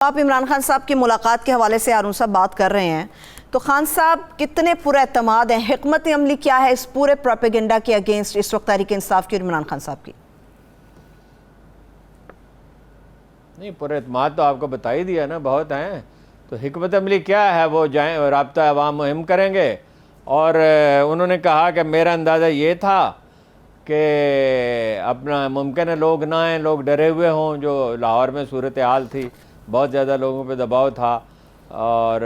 آپ عمران خان صاحب کی ملاقات کے حوالے سے ہارون صاحب بات کر رہے ہیں تو خان صاحب کتنے پر اعتماد ہیں؟ حکمت عملی کیا ہے اس پورے پروپیگنڈا کے اگینسٹ اس وقت تحریک انصاف کی اور عمران خان صاحب کی؟ نہیں، پر اعتماد تو آپ کو بتا ہی دیا نا، بہت ہیں۔ تو حکمت عملی کیا ہے؟ وہ جائیں رابطہ عوام مہم کریں گے، اور انہوں نے کہا کہ میرا اندازہ یہ تھا کہ اپنا ممکن ہے لوگ نہ آئیں، لوگ ڈرے ہوئے ہوں، جو لاہور میں صورتحال تھی، بہت زیادہ لوگوں پہ دباؤ تھا اور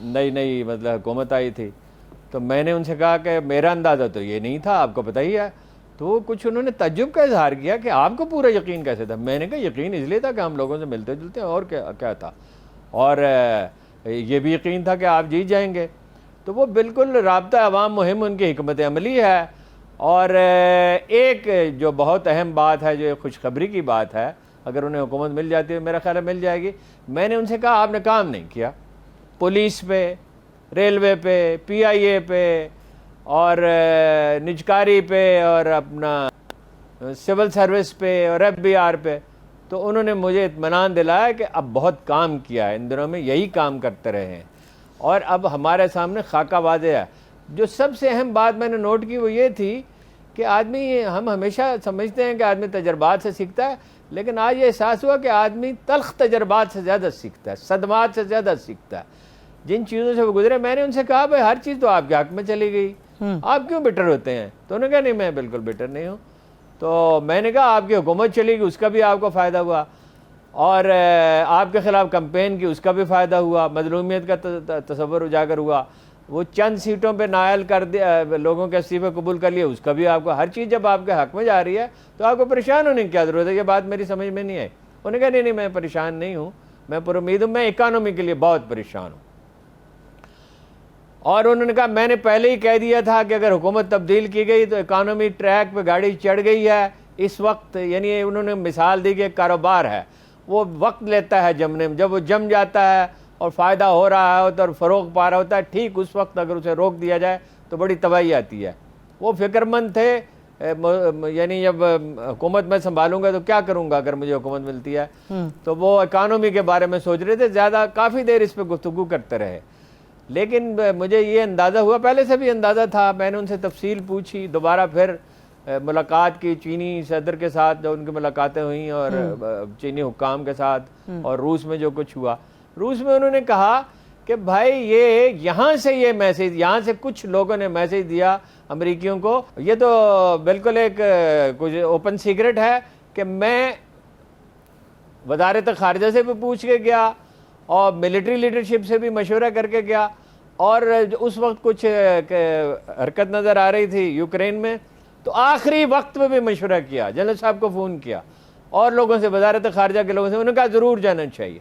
نئی مطلب حکومت آئی تھی۔ تو میں نے ان سے کہا کہ میرا اندازہ تو یہ نہیں تھا، آپ کو پتہ ہی ہے۔ تو کچھ انہوں نے تعجب کا اظہار کیا کہ آپ کو پورا یقین کیسے تھا؟ میں نے کہا یقین اس لیے تھا کہ ہم لوگوں سے ملتے جلتے ہیں، اور کیا تھا، اور یہ بھی یقین تھا کہ آپ جیت جائیں گے۔ تو وہ بالکل رابطہ عوام مہم ان کی حکمت عملی ہے۔ اور ایک جو بہت اہم بات ہے، جو خوشخبری کی بات ہے، اگر انہیں حکومت مل جاتی ہے، میرا خیال ہے مل جائے گی۔ میں نے ان سے کہا آپ نے کام نہیں کیا، پولیس پہ، ریلوے پہ، پی آئی اے پہ، اور نجکاری پہ، اور اپنا سول سروس پہ، اور ایف بی آر پہ۔ تو انہوں نے مجھے اطمینان دلایا کہ اب بہت کام کیا ہے، ان دنوں میں یہی کام کرتے رہے ہیں، اور اب ہمارے سامنے خاکہ واضح ہے۔ جو سب سے اہم بات میں نے نوٹ کی وہ یہ تھی کہ ہم ہمیشہ سمجھتے ہیں کہ آدمی تجربات سے سیکھتا ہے، لیکن آج یہ احساس ہوا کہ آدمی تلخ تجربات سے زیادہ سیکھتا ہے، صدمات سے زیادہ سیکھتا ہے، جن چیزوں سے وہ گزرے۔ میں نے ان سے کہا بھائی ہر چیز تو آپ کے حق میں چلی گئی، آپ کیوں بٹر ہوتے ہیں؟ تو انہوں نے کہا نہیں، میں بالکل بٹر نہیں ہوں۔ تو میں نے کہا آپ کی حکومت چلی گئی، اس کا بھی آپ کو فائدہ ہوا، اور آپ کے خلاف کمپین کی، اس کا بھی فائدہ ہوا، مظلومیت کا تصور اجاگر ہوا، وہ چند سیٹوں پہ نائل کر دیا، لوگوں کے استعفے قبول کر لیے، اس کا بھی آپ کو، ہر چیز جب آپ کے حق میں جا رہی ہے تو آپ کو پریشان ہونے کی کیا ضرورت ہے؟ یہ بات میری سمجھ میں نہیں آئی۔ انہوں نے کہا نہیں میں پریشان نہیں ہوں، میں پر امید ہوں، میں اکانومی کے لیے بہت پریشان ہوں۔ اور انہوں نے کہا میں نے پہلے ہی کہہ دیا تھا کہ اگر حکومت تبدیل کی گئی تو اکانومی ٹریک پہ گاڑی چڑھ گئی ہے اس وقت، یعنی انہوں نے مثال دی کہ ایک کاروبار ہے، وہ وقت لیتا ہے جمنے میں، جب وہ جم جاتا ہے اور فائدہ ہو رہا ہوتا ہے اور فروغ پا رہا ہوتا ہے، ٹھیک اس وقت اگر اسے روک دیا جائے تو بڑی تباہی آتی ہے۔ وہ فکر مند تھے، یعنی جب حکومت میں سنبھالوں گا تو کیا کروں گا اگر مجھے حکومت ملتی ہے، تو وہ اکانومی کے بارے میں سوچ رہے تھے، زیادہ کافی دیر اس پہ گفتگو کرتے رہے۔ لیکن مجھے یہ اندازہ ہوا، پہلے سے بھی اندازہ تھا، میں نے ان سے تفصیل پوچھی، دوبارہ پھر ملاقات کی چینی صدر کے ساتھ، جو ان کی ملاقاتیں ہوئیں، اور چینی حکام کے ساتھ، اور روس میں جو کچھ ہوا، روس میں انہوں نے کہا کہ بھائی یہاں سے یہ میسیج، یہاں سے کچھ لوگوں نے میسیج دیا امریکیوں کو، یہ تو بالکل ایک کچھ اوپن سیکرٹ ہے کہ میں وزارت خارجہ سے بھی پوچھ کے گیا اور ملٹری لیڈرشپ سے بھی مشورہ کر کے گیا، اور اس وقت کچھ حرکت نظر آ رہی تھی یوکرین میں، تو آخری وقت میں بھی مشورہ کیا، جنرل صاحب کو فون کیا اور لوگوں سے، وزارت خارجہ کے لوگوں سے، انہوں نے کہا ضرور جانا چاہیے۔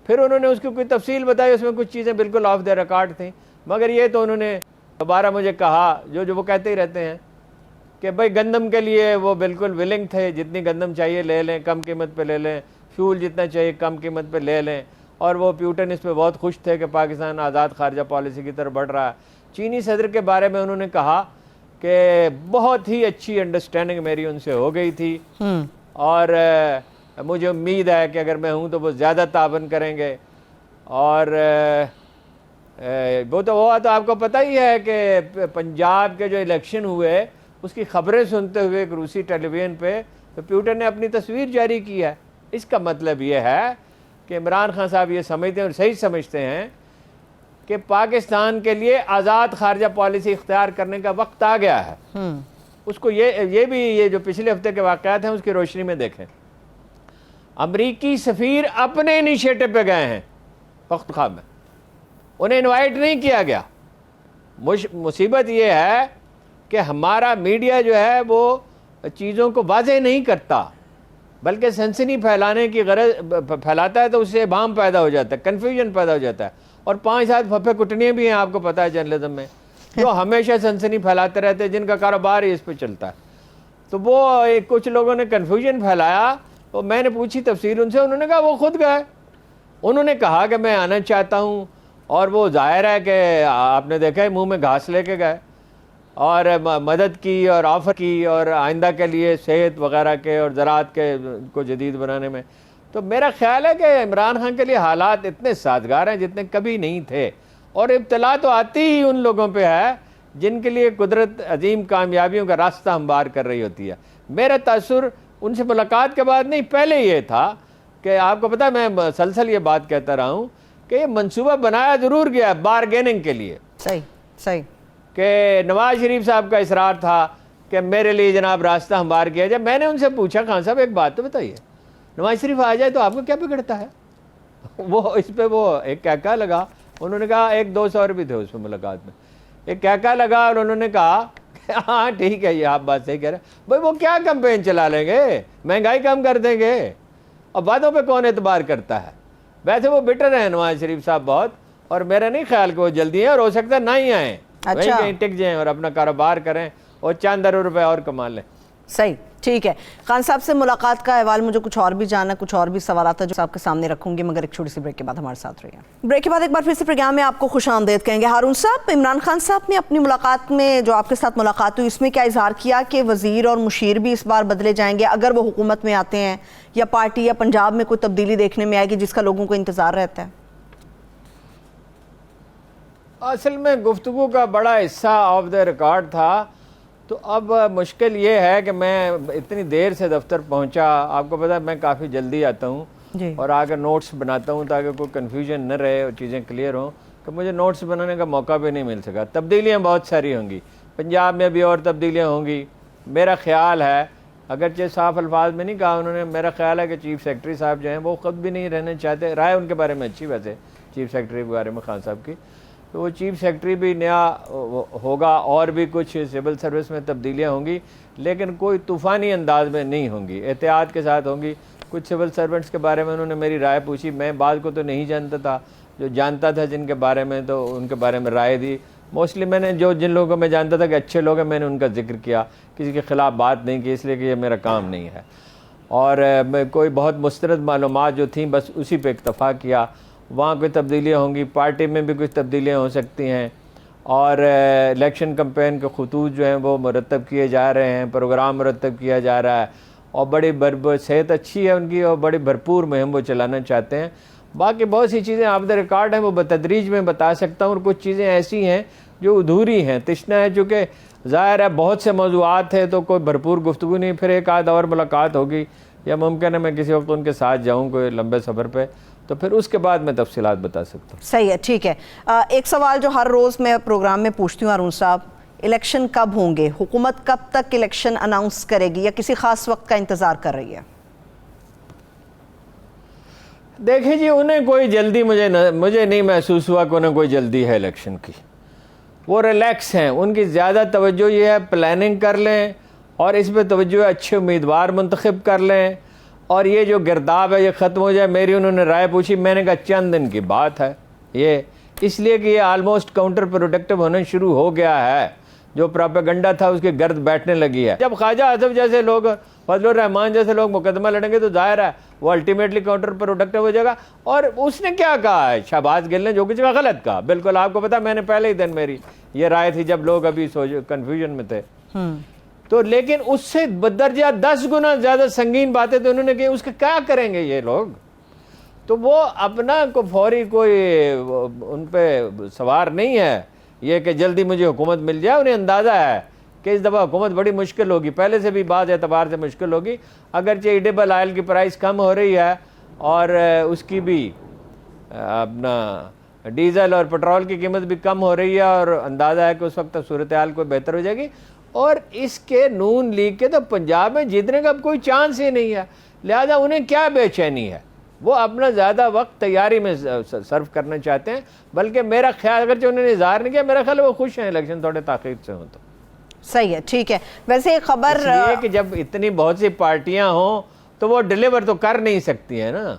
پھر انہوں نے اس کی کوئی تفصیل بتائی، اس میں کچھ چیزیں بالکل آف دا ریکارڈ تھیں، مگر یہ تو انہوں نے دوبارہ مجھے کہا، جو وہ کہتے ہی رہتے ہیں کہ بھائی گندم کے لیے وہ بالکل ولنگ تھے، جتنی گندم چاہیے لے لیں، کم قیمت پہ لے لیں، فیول جتنا چاہیے کم قیمت پہ لے لیں، اور وہ پیوٹن اس پہ بہت خوش تھے کہ پاکستان آزاد خارجہ پالیسی کی طرف بڑھ رہا ہے۔ چینی صدر کے بارے میں انہوں نے کہا کہ بہت ہی اچھی انڈرسٹینڈنگ میری ان سے ہو گئی تھی، اور مجھے امید ہے کہ اگر میں ہوں تو وہ زیادہ تعاون کریں گے۔ اور وہ تو آپ کو پتہ ہی ہے کہ پنجاب کے جو الیکشن ہوئے اس کی خبریں سنتے ہوئے ایک روسی ٹیلی ویژن پہ تو پیوٹن نے اپنی تصویر جاری کی ہے۔ اس کا مطلب یہ ہے کہ عمران خان صاحب یہ سمجھتے ہیں، اور صحیح سمجھتے ہیں، کہ پاکستان کے لیے آزاد خارجہ پالیسی اختیار کرنے کا وقت آ گیا ہے۔ اس کو یہ جو پچھلے ہفتے کے واقعات ہیں اس کی روشنی میں دیکھیں۔ امریکی سفیر اپنے انیشیٹو پہ گئے ہیں پختونخوا میں، انہیں انوائٹ نہیں کیا گیا۔ مصیبت یہ ہے کہ ہمارا میڈیا جو ہے وہ چیزوں کو واضح نہیں کرتا، بلکہ سنسنی پھیلانے کی غرض پھیلاتا ہے، تو اس سے ابہام پیدا ہو جاتا ہے، کنفیوژن پیدا ہو جاتا ہے، اور 5-7 پھپھے کٹنیاں بھی ہیں آپ کو پتہ ہے جرنلزم میں، جو ہمیشہ سنسنی پھیلاتے رہتے ہیں، جن کا کاروبار ہی اس پہ چلتا ہے۔ تو وہ کچھ لوگوں نے کنفیوژن پھیلایا، تو میں نے پوچھی تفصیل ان سے، انہوں نے کہا وہ خود گئے، انہوں نے کہا کہ میں آنا چاہتا ہوں، اور وہ ظاہر ہے کہ آپ نے دیکھا ہے منہ میں گھاس لے کے گئے، اور مدد کی اور آفر کی، اور آئندہ کے لیے صحت وغیرہ کے اور زراعت کے کو جدید بنانے میں۔ تو میرا خیال ہے کہ عمران خان کے لیے حالات اتنے سازگار ہیں جتنے کبھی نہیں تھے، اور ابتلا تو آتی ہی ان لوگوں پہ ہے جن کے لیے قدرت عظیم کامیابیوں کا راستہ ہموار کر رہی ہوتی ہے۔ میرا تاثر ان سے ملاقات کے بعد نہیں، پہلے یہ تھا کہ آپ کو پتہ ہے میں مسلسل یہ بات کہتا رہا ہوں کہ یہ منصوبہ بنایا ضرور گیا ہے بارگیننگ کے لیے، صحیح کہ نواز شریف صاحب کا اصرار تھا کہ میرے لیے جناب راستہ ہموار کیا جب میں نے ان سے پوچھا خان صاحب ایک بات تو بتائیے، نواز شریف آ جائے تو آپ کو کیا بگڑتا ہے؟ وہ اس پہ وہ ایک کہکا لگا، انہوں نے کہا 1-2 اور بھی تھے اس پہ ملاقات میں، ایک کہکا لگا اور انہوں نے کہا کہ ہاں ٹھیک ہے یہ آپ بات صحیح کہہ رہے ہیں، بھائی وہ کیا کمپین چلا لیں گے، مہنگائی کم کر دیں گے، اور باتوں پہ کون اعتبار کرتا ہے؟ ویسے وہ بٹر ہیں نواز شریف صاحب بہت، اور میرا نہیں خیال کہ وہ جلدی ہیں، اور ہو سکتا ہے نہ ہی آئیں، وہیں کہیں ٹک جائیں اور اپنا کاروبار کریں اور چند ارب روپے اور کما لیں۔ صحیح، ٹھیک ہے۔ خان صاحب سے ملاقات کا احوال مجھے کچھ اور بھی جانا، کچھ اور بھی سوالات ہیں جو آپ کے سامنے رکھوں گی، مگر ایک چھوٹی سی بریک کے بعد ہمارے ساتھ رہیے۔ بریک کے بعد ایک بار پھر سے پروگرام میں آپ کو خوش آمدید کہیں گے۔ ہارون صاحب، عمران خان صاحب نے اپنی ملاقات میں جو آپ کے ساتھ ملاقات ہوئی اس میں کیا اظہار کیا کہ وزیر اور مشیر بھی اس بار بدلے جائیں گے اگر وہ حکومت میں آتے ہیں، یا پارٹی یا پنجاب میں کوئی تبدیلی دیکھنے میں آئے گی جس کا لوگوں کو انتظار رہتا ہے؟ اصل میں گفتگو کا بڑا حصہ آف دا ریکارڈ تھا، تو اب مشکل یہ ہے کہ میں اتنی دیر سے دفتر پہنچا، آپ کو پتا ہے میں کافی جلدی آتا ہوں اور آ کر نوٹس بناتا ہوں تاکہ کوئی کنفیوژن نہ رہے اور چیزیں کلیئر ہوں، تو مجھے نوٹس بنانے کا موقع بھی نہیں مل سکا۔ تبدیلیاں بہت ساری ہوں گی، پنجاب میں بھی اور تبدیلیاں ہوں گی، میرا خیال ہے، اگرچہ صاف الفاظ میں نہیں کہا انہوں نے، میرا خیال ہے کہ چیف سیکرٹری صاحب جو ہیں وہ خود بھی نہیں رہنا چاہتے، رائے ان کے بارے میں اچھی ویسے چیف سیکرٹری کے بارے میں خان صاحب کی، تو وہ چیف سیکرٹری بھی نیا ہوگا، اور بھی کچھ سول سروس میں تبدیلیاں ہوں گی، لیکن کوئی طوفانی انداز میں نہیں ہوں گی، احتیاط کے ساتھ ہوں گی۔ کچھ سول سرونٹس کے بارے میں انہوں نے میری رائے پوچھی، میں بعض کو تو نہیں جانتا تھا، جو جانتا تھا جن کے بارے میں تو ان کے بارے میں رائے دی۔ موسٹلی میں نے جن لوگوں کو میں جانتا تھا کہ اچھے لوگ ہیں میں نے ان کا ذکر کیا، کسی کے خلاف بات نہیں کی، اس لیے کہ یہ میرا کام نہیں ہے، اور میں کوئی بہت مستند معلومات جو تھیں بس اسی پہ اکتفا کیا۔ وہاں کوئی تبدیلیاں ہوں گی، پارٹی میں بھی کچھ تبدیلیاں ہو سکتی ہیں، اور الیکشن کمپین کے خطوط جو ہیں وہ مرتب کیے جا رہے ہیں، پروگرام مرتب کیا جا رہا ہے، اور بڑی صحت اچھی ہے ان کی، اور بڑی بھرپور مہم وہ چلانا چاہتے ہیں۔ باقی بہت سی چیزیں آف دا ریکارڈ ہیں، وہ بتدریج میں بتا سکتا ہوں، اور کچھ چیزیں ایسی ہیں جو ادھوری ہیں، تشنہ ہے، چونکہ ظاہر ہے بہت سے موضوعات ہیں تو کوئی بھرپور گفتگو نہیں، پھر ایک آدھ اور ملاقات ہوگی، یا ممکن ہے میں کسی وقت ان کے ساتھ جاؤں کوئی لمبے سفر پہ، تو پھر اس کے بعد میں تفصیلات بتا سکتا ہوں۔ صحیح ہے، ٹھیک ہے۔ ایک سوال جو ہر روز میں پروگرام میں پوچھتی ہوں ہارون صاحب، الیکشن کب ہوں گے؟ حکومت کب تک الیکشن اناؤنس کرے گی، یا کسی خاص وقت کا انتظار کر رہی ہے؟ دیکھیں جی، انہیں کوئی جلدی مجھے نہیں محسوس ہوا کہ انہیں کوئی جلدی ہے الیکشن کی، وہ ریلیکس ہیں، ان کی زیادہ توجہ یہ ہے پلاننگ کر لیں، اور اس پہ توجہ ہے اچھے امیدوار منتخب کر لیں، اور یہ جو گرداب ہے یہ ختم ہو جائے۔ میری انہوں نے رائے پوچھی، میں نے کہا چند دن کی بات ہے یہ، اس لیے کہ یہ آلموسٹ کاؤنٹر پروڈکٹیو ہونا شروع ہو گیا ہے، جو پراپیگنڈا تھا اس کی گرد بیٹھنے لگی ہے۔ جب خواجہ اصف جیسے لوگ، فضل الرحمان جیسے لوگ مقدمہ لڑیں گے تو ظاہر ہے وہ الٹیمیٹلی کاؤنٹر پروڈکٹیو ہو جائے گا۔ اور اس نے کیا کہا ہے شہباز گل نے، جو کچھ غلط کہا، بالکل آپ کو پتا میں نے پہلے ہی دن میری یہ رائے تھی جب لوگ ابھی کنفیوژن میں تھے، تو لیکن اس سے بدرجہ 10 گنا زیادہ سنگین باتیں تو انہوں نے کی، اس کے کیا کریں گے یہ لوگ؟ تو وہ اپنا کو فوری کوئی ان پہ سوار نہیں ہے یہ کہ جلدی مجھے حکومت مل جائے، انہیں اندازہ ہے کہ اس دفعہ حکومت بڑی مشکل ہوگی، پہلے سے بھی بعض اعتبار سے مشکل ہوگی، اگرچہ ایڈیبل آئل کی پرائس کم ہو رہی ہے، اور اس کی بھی اپنا ڈیزل اور پٹرول کی قیمت بھی کم ہو رہی ہے، اور اندازہ ہے کہ اس وقت صورتحال کوئی بہتر ہو جائے گی، اور اس کے نون لیگ کے تو پنجاب میں جیتنے کا کوئی چانس ہی نہیں ہے، لہذا انہیں کیا بے چینی ہے، وہ اپنا زیادہ وقت تیاری میں صرف کرنا چاہتے ہیں، بلکہ میرا خیال اگرچہ انہوں نے اظہار نہیں کیا، میرا خیال ہے وہ خوش ہیں الیکشن تھوڑے تاخیر سے ہوں تو۔ صحیح ہے، ٹھیک ہے۔ ویسے ایک خبر اس لیے کہ جب اتنی بہت سی پارٹیاں ہوں تو وہ ڈیلیور تو کر نہیں سکتی ہیں نا،